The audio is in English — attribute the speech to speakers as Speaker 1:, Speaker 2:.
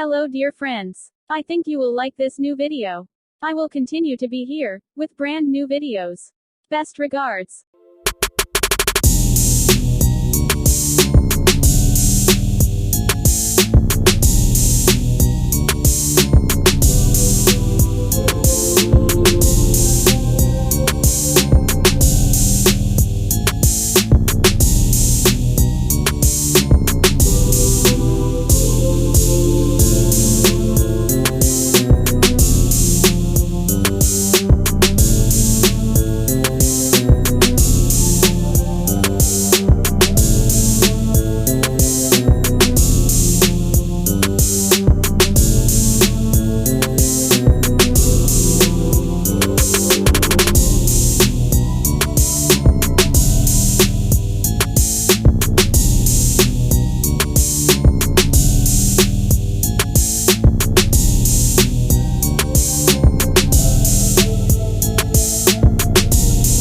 Speaker 1: Hello dear friends. I think you will like this new video. I will continue to be here, with brand new videos. Best regards.